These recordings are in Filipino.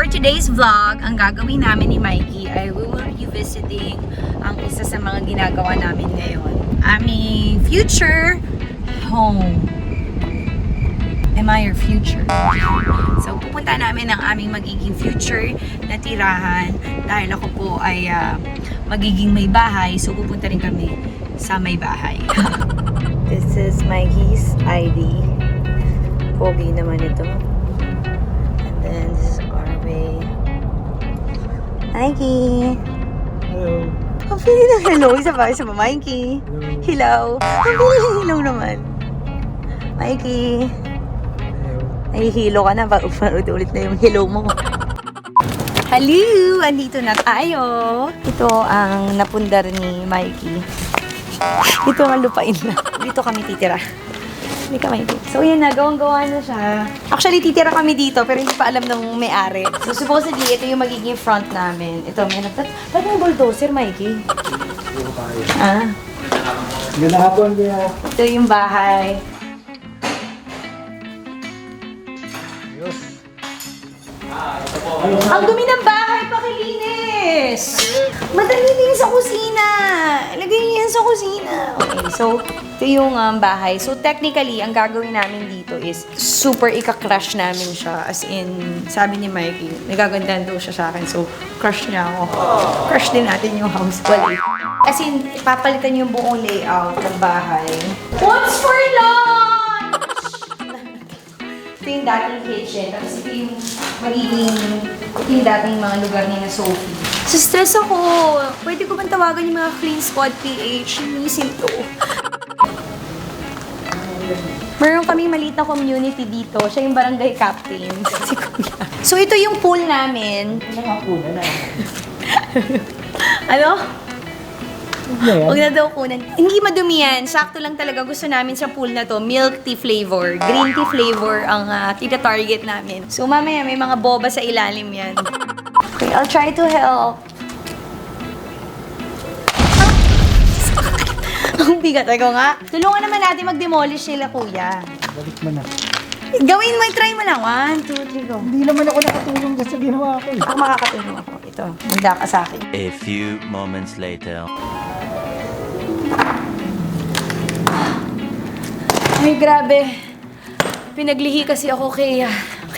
today's vlog, ang gagawin namin ni Mikey ay we will be visiting ang isa sa mga ginagawa namin ngayon. Aming future home. Am I your future? So, pupunta namin ang aming magiging future na tirahan dahil ako po ay magiging may bahay. So, pupunta rin kami sa may bahay. This is Mikey's ID. Pogi naman ito. And then, this is our way. Mikey! Hello. Ang pili ng hello. Isa pa, Mikey. Hello. Ang pili ng hello naman. Mikey. Nahihilo ka na. Ulit na yung hello mo. Hello! Andito na tayo. Ito ang napundar ni Mikey. Ito ang lupain na. Dito kami titira. Hindi ka Mikey. So yan na, gawang-gawa na siya. Actually, titira kami dito pero hindi pa alam ng may-ari. So supposedly, ito yung magiging front namin. Ito, may Ba't may bulldozer, Mikey? Ah? Ganda hapon kaya. Ito yung bahay. Ayos. Ang dumi ng bahay, pakilinis! Madali din sa kusina! Ilagay niyo yan sa kusina. Okay, so, ito yung bahay. So, technically, ang gagawin namin dito is super ika-crush namin siya. As in, sabi ni Mikey, nagagandahan daw siya sa akin. So, crush niya ako. Crush din natin yung house. Well, as in, papalitan yung buong layout ng bahay. What's for lunch? Ito yung dating kitchen. Tapos ito yung yung dating mga lugar ni na Sophie. Sa stress ako. Pwede ko bang tawagan yung mga Clean Squad PH? Missing to. Meron kaming maliit na community dito. Siya yung barangay captain. Si Kuya. So, ito yung pool namin. Nakapuna na. Ano? Yan. Huwag na daw kunan. Hindi madumi yan. Sakto lang talaga. Gusto namin sa pool na to, milk tea flavor. Green tea flavor ang tita-target namin. So, mamaya may mga boba sa ilalim yan. Okay, I'll try to help. Ang bigat ako nga. Tulungan naman natin mag-demolish sila, kuya. Balik mo na. Gawin mo, try mo lang. 1, 2, 3, go. Hindi naman ako nakatulong dyan sa ginawa ko eh. Ako makakatulong ako. Ito, manda ka sa akin. A few moments later. Ay, grabe. Pinaglihi kasi ako kay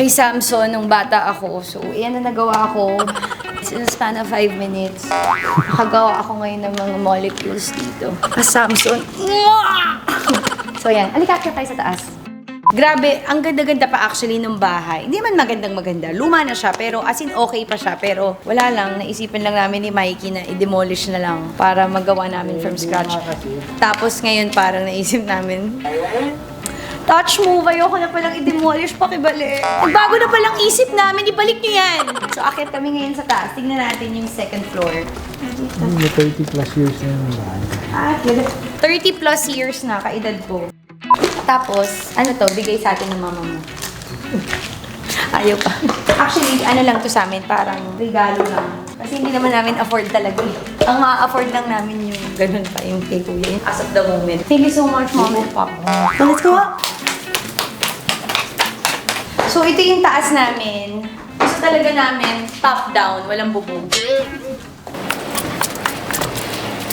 Samson nung bata ako. So, yan na nagawa ko. In a span of 5 minutes, nakagawa ako ngayon ng mga molecules dito. Samson. So, yan. Alikakya tayo sa taas. Grabe, ang ganda-ganda pa actually ng bahay. Hindi man magandang-maganda. Luma na siya, pero as in okay pa siya. Pero wala lang, naisipan lang namin ni Mikey na i-demolish na lang para magawa namin from scratch. Tapos ngayon parang naisip namin, touch move, ayoko na palang i-demolish, pakibalik. Bago na palang isip namin, ibalik nyo yan! So, akit kami ngayon sa taas. Tingnan natin yung second floor. May 30 plus years na yung bahay. 30 plus years na, kaedad ko. Tapos, ano to, bigay sa atin ng mama mo. Ayaw pa. Actually, ano lang to sa amin, parang regalo lang. Kasi hindi naman namin afford talaga. Ang ma-afford lang namin yung ganun pa, yung kay kuya. As of the moment. Thank you so much, Mom and Pop. So, let's go up! So, ito yung taas namin. Gusto talaga namin top-down, walang bubong.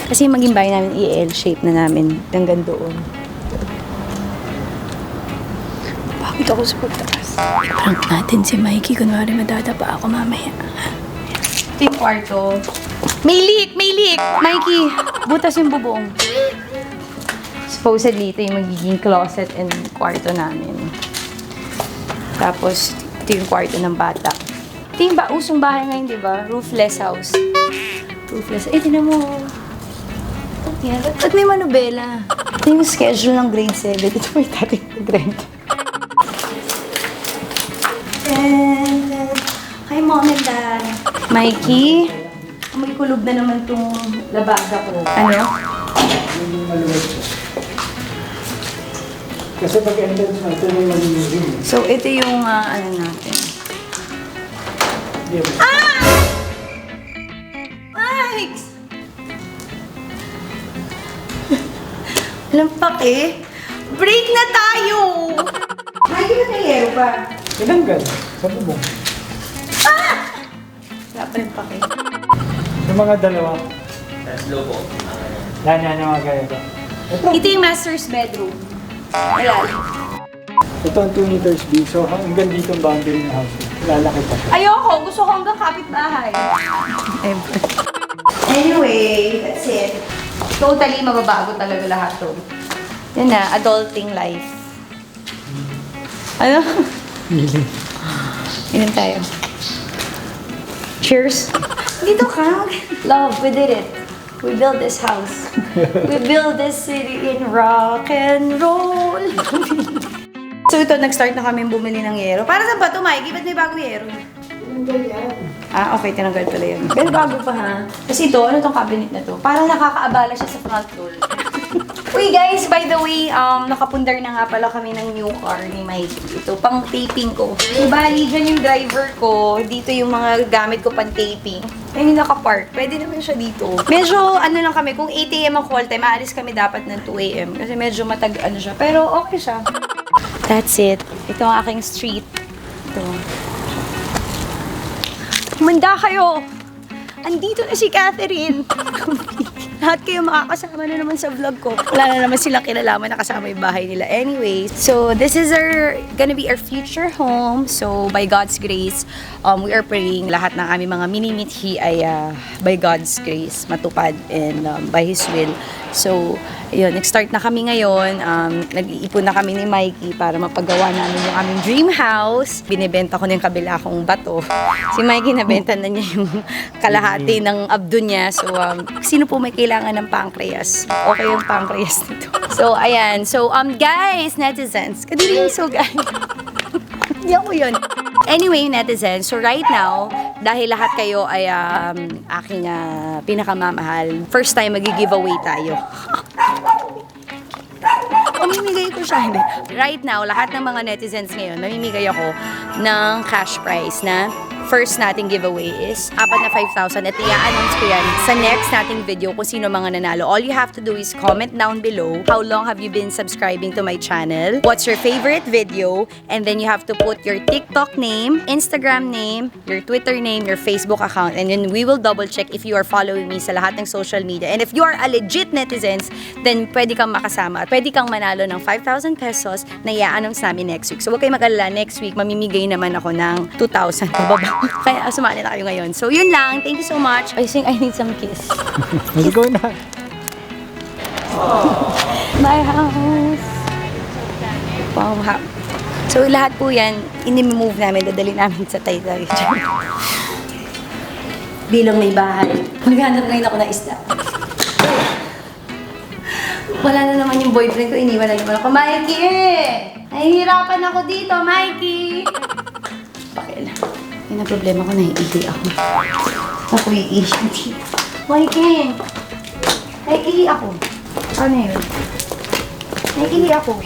Kasi yung maging bahay namin, i-L-shape na namin hanggang doon. Bakit ako sa pagtaas? Prank natin si Mikey, kunwari madadapa ako mamaya. Ito yung kwarto. May leak! May leak! Mikey, butas yung bubong. Supposedly, ito yung magiging closet and kwarto namin. Tapos, ito yung kwarto ng bata. Ito yung usong bahay ngayon, di ba? Roofless house. Roofless. Eh, tinan mo. Yan. At may manubela. Ito yung schedule ng grade 7. Ito may dating nag-rent. And, hi, Mom and Dad. Mikey, may kulog na naman itong labaga ko. Ano? Hindi maluwag siya. Kasi pag entrance mo, ito yung magiging. So, ito yung ano natin. Yeah. Ah! Mike! Lampak eh. Break na tayo! Mikey, ba't may yero pa? Tinanggal sa bubong. Ah! pa rin pake. Yung mga dalawa. Yan yung mga ganito. Ito yung master's bedroom. Ayan. Ito ang 2 meters big. So hanggang dito ang boundary ng house. Lalaki pa siya. Ayoko, gusto ko hanggang kapitbahay. Anyway, that's it. Totally mababago talaga lahat to. Yan na, adulting life. Ano? Inom tayo. Cheers. Dito ka. Love, we did it. We built this house. We built this city in rock and roll. So ito, nag-start na kami bumili ng yero. Para saan ba ito, Mikey? Ba't may bagong yero? Ah, okay. Tinanggal pala yun. Pero bago pa, ha? Kasi ito, ano tong cabinet na to? Parang nakakaabala siya sa front door. Uy, guys, by the way, nakapundar na nga pala kami ng new car ni Mikey. Ito, pang taping ko. Bali, dyan yung driver ko. Dito yung mga gamit ko pang taping. Ayun yung nakapark. Pwede naman siya dito. Medyo, ano lang kami, kung 8 a.m. ang call time, aalis kami dapat ng 2 a.m. Kasi medyo ano siya. Pero okay siya. That's it. Ito ang aking street. Ito. Humanda kayo! Andito na si Catherine! Lahat kayo makakasama na naman sa vlog ko. Wala na naman silang kinalaman na kasama yung bahay nila. Anyway, so this is gonna be our future home. So by God's grace, we are praying lahat ng aming mga mini-mithi ay by God's grace matupad and by His will. So, yun, nag-start na kami ngayon. Nag-iipon na kami ni Mikey para mapagawa namin yung aming dream house. Binibenta ko na yung kabila kong bato. Si Mikey nabenta na niya yung kalahati ng abdo niya. So, sino po may kailangan ng pancreas? Okay yung pancreas nito. So, ayan. So, guys, netizens. Kadiri yung so, guys. Hindi ako yun. Anyway, netizens, so right now, dahil lahat kayo ay aking pinakamamahal, first time magi-giveaway tayo. Mamimigay ko siya. Hindi. Right now, lahat ng mga netizens ngayon, mamimigay ako ng cash prize na first nating giveaway is apat na 5,000 at i-announce ko yan sa next nating video kung sino mga nanalo. All you have to do is comment down below how long have you been subscribing to my channel, what's your favorite video, and then you have to put your TikTok name, Instagram name, your Twitter name, your Facebook account, and then we will double check if you are following me sa lahat ng social media. And if you are a legit netizens, then pwede kang makasama at pwede kang manalo ng 5,000 pesos na i-announce namin next week. So huwag kayong mag-alala, next week mamimigay naman ako ng 2,000 pababa. Kaya sumali na kayo ngayon. So, yun lang. Thank you so much. I think I need some kiss. Let's go na. My house. Wow. So, lahat po yan, ini-move namin, dadali namin sa Taytay. Bilang may bahay. Maghanap ngayon ako na isda. Wala na naman yung boyfriend ko, iniwan na naman ako. Mikey! Nahihirapan ako dito, Mikey! Pakialam. Yun ang problema ko, naiihi ako. Ako iihi dito. Mikey! Naiihi ako. Ano yun? Naiihi ako.